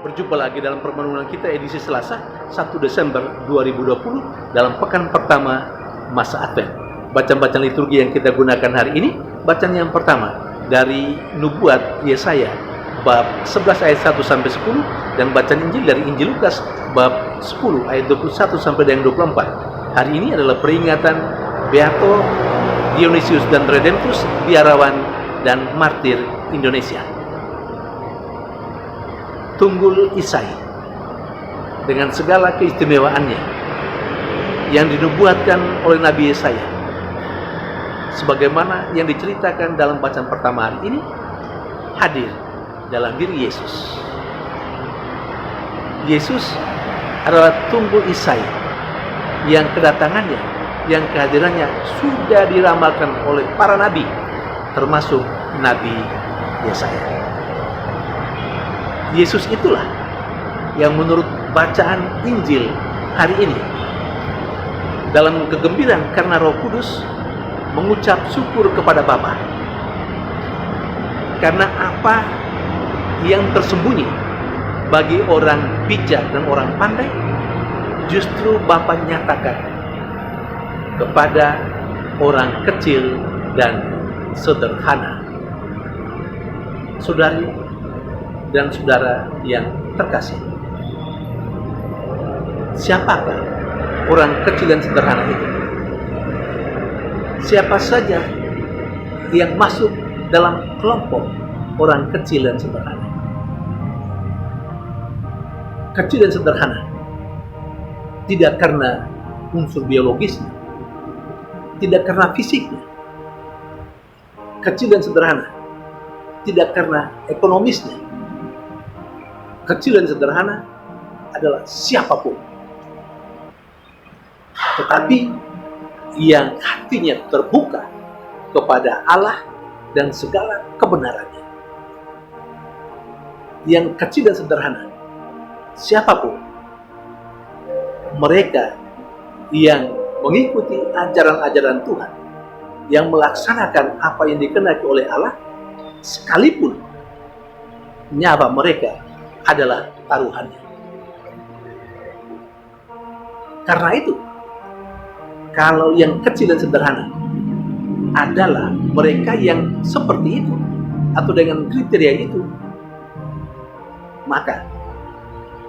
Berjumpa lagi dalam permenungan kita edisi Selasa 1 Desember 2020 dalam pekan pertama masa Advent. Bacaan-bacaan liturgi yang kita gunakan hari ini, bacaan yang pertama dari Nubuat Yesaya bab 11 ayat 1 sampai 10 dan bacaan Injil dari Injil Lukas bab 10 ayat 21 sampai dengan 24. Hari ini adalah peringatan Beato Dionysius dan Redemptus, biarawan dan martir Indonesia. Tunggul Isai dengan segala keistimewaannya yang dinubuatkan oleh Nabi Yesaya, sebagaimana yang diceritakan dalam bacaan pertama hari ini, hadir dalam diri Yesus. Yesus adalah Tunggul Isai yang kedatangannya, yang kehadirannya sudah diramalkan oleh para nabi, termasuk Nabi Yesaya. Yesus itulah yang menurut bacaan Injil hari ini dalam kegembiraan karena Roh Kudus mengucap syukur kepada Bapa. Karena apa yang tersembunyi bagi orang bijak dan orang pandai, justru Bapa nyatakan kepada orang kecil dan sederhana. Saudari dan saudara yang terkasih, siapakah orang kecil dan sederhana itu? Siapa saja yang masuk dalam kelompok orang kecil dan sederhana? Kecil dan sederhana tidak karena unsur biologisnya, tidak karena fisiknya. Kecil dan sederhana tidak karena ekonomisnya. Kecil dan sederhana adalah siapapun, tetapi yang hatinya terbuka kepada Allah dan segala kebenarannya. Yang kecil dan sederhana, siapapun, mereka yang mengikuti ajaran-ajaran Tuhan, yang melaksanakan apa yang dikehendaki oleh Allah, sekalipun nyawa mereka adalah taruhannya. Karena itu, kalau yang kecil dan sederhana adalah mereka yang seperti itu atau dengan kriteria itu, maka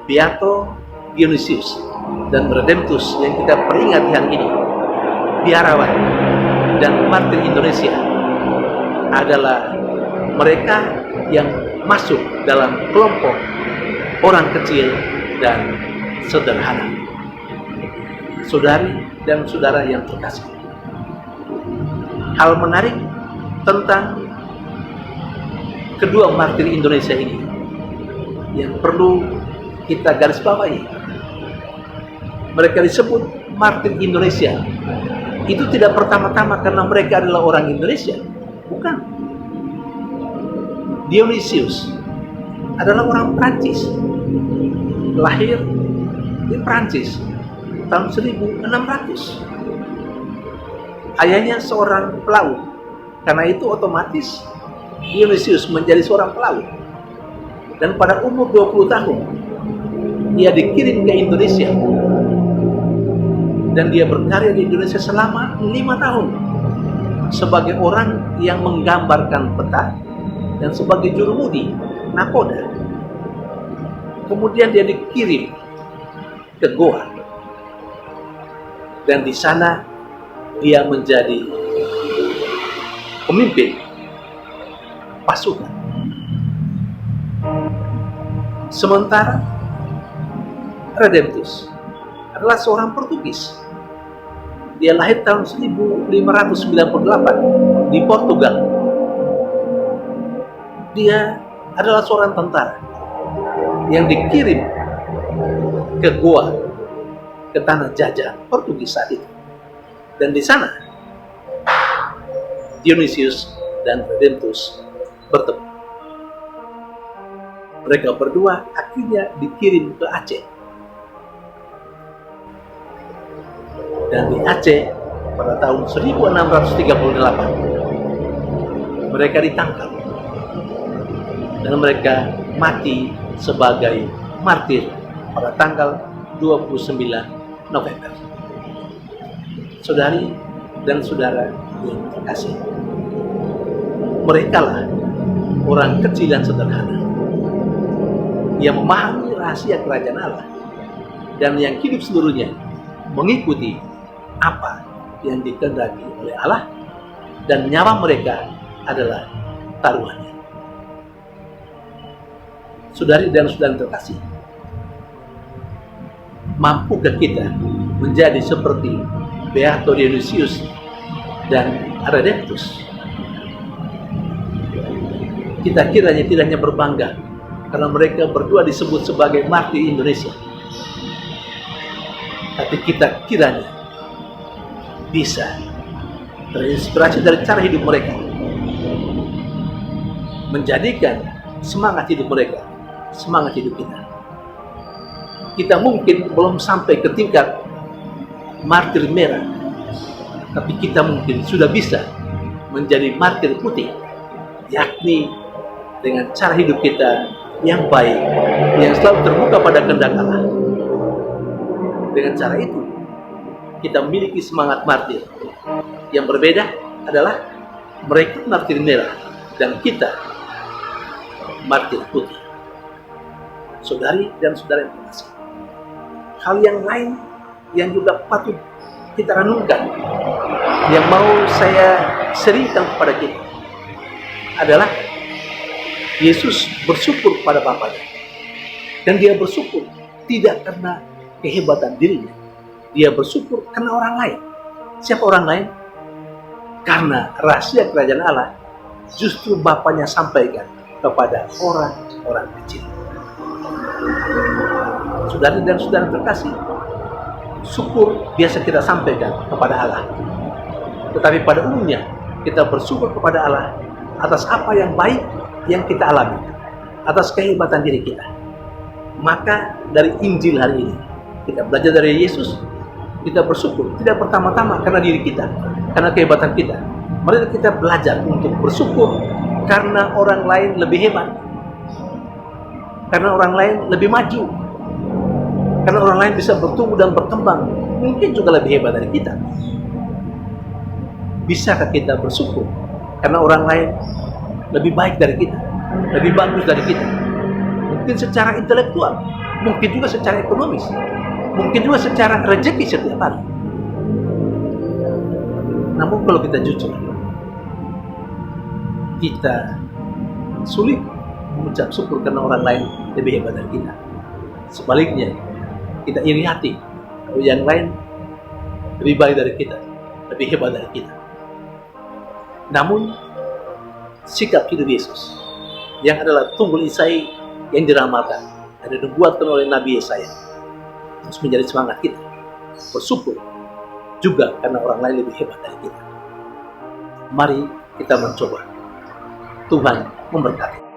Beato Dionysius dan Redemptus yang kita peringati hari ini, biarawan dan martir Indonesia, adalah mereka yang masuk dalam kelompok orang kecil dan sederhana. Saudari dan saudara yang terkasih, hal menarik tentang kedua martir Indonesia ini yang perlu kita garis bawahi. Mereka disebut martir Indonesia itu tidak pertama-tama karena mereka adalah orang Indonesia, bukan. Dionysius adalah orang Prancis, lahir di Prancis tahun 1600. Ayahnya seorang pelaut, karena itu otomatis Dionysius menjadi seorang pelaut. Dan pada umur 20 tahun ia dikirim ke Indonesia, dan dia berkarya di Indonesia selama 5 tahun sebagai orang yang menggambarkan peta dan sebagai jurumudi nakoda. Kemudian dia dikirim ke Goa, dan di sana dia menjadi pemimpin pasukan. Sementara Redemptus adalah seorang Portugis. Dia lahir tahun 1598 di Portugal. Dia adalah seorang tentara yang dikirim ke Goa, ke tanah jajah Portugis saat itu. Dan di sana Dionysius dan Redemptus bertemu. Mereka berdua akhirnya dikirim ke Aceh. Dan di Aceh pada tahun 1638 mereka ditangkap dan mereka mati sebagai martir pada tanggal 29 November. Saudari dan saudara yang terkasih, merekalah orang kecil dan sederhana yang memahami rahasia kerajaan Allah dan yang hidup seluruhnya mengikuti apa yang dikehendaki oleh Allah, dan nyawa mereka adalah taruhannya. Saudari dan saudara terkasih, mampukah kita menjadi seperti Beato Dionysius dan Adadeptus? Kita kiranya tidak hanya berbangga karena mereka berdua disebut sebagai martir Indonesia, tapi kita kiranya bisa terinspirasi dari cara hidup mereka, menjadikan semangat hidup mereka semangat hidup kita. Kita mungkin belum sampai ke tingkat martir merah, tapi kita mungkin sudah bisa menjadi martir putih, yakni dengan cara hidup kita yang baik, yang selalu terbuka pada kehendak Allah. Dengan cara itu, kita memiliki semangat martir. Yang berbeda adalah mereka martir merah dan kita martir putih. Saudari dan saudara yang terkasih, hal yang lain yang juga patut kita renungkan, yang mau saya seringkan kepada kita adalah Yesus bersyukur pada Bapaknya, dan dia bersyukur tidak karena kehebatan dirinya, dia bersyukur karena orang lain. Siapa orang lain? Karena rahasia kerajaan Allah justru Bapaknya sampaikan kepada orang-orang kecil. Saudari dan saudara terkasih, syukur biasa kita sampaikan kepada Allah, tetapi pada umumnya kita bersyukur kepada Allah atas apa yang baik yang kita alami, atas kehebatan diri kita. Maka dari Injil hari ini kita belajar dari Yesus, kita bersyukur tidak pertama-tama karena diri kita, karena kehebatan kita. Mari kita belajar untuk bersyukur karena orang lain lebih hebat, karena orang lain lebih maju, karena orang lain bisa bertumbuh dan berkembang, mungkin juga lebih hebat dari kita. Bisakah kita bersyukur karena orang lain lebih baik dari kita, lebih bagus dari kita? Mungkin secara intelektual, mungkin juga secara ekonomis, mungkin juga secara rezeki setiap hari. Namun kalau kita jujur, kita sulit mengucap syukur karena orang lain lebih hebat dari kita. Sebaliknya, kita iri hati kalau yang lain lebih baik dari kita, lebih hebat dari kita. Namun, sikap hidup Yesus yang adalah tunggul Isai yang diramalkan dan dibuatkan oleh Nabi Yesaya harus menjadi semangat kita bersyukur juga karena orang lain lebih hebat dari kita. Mari kita mencoba. Tuhan memberkati.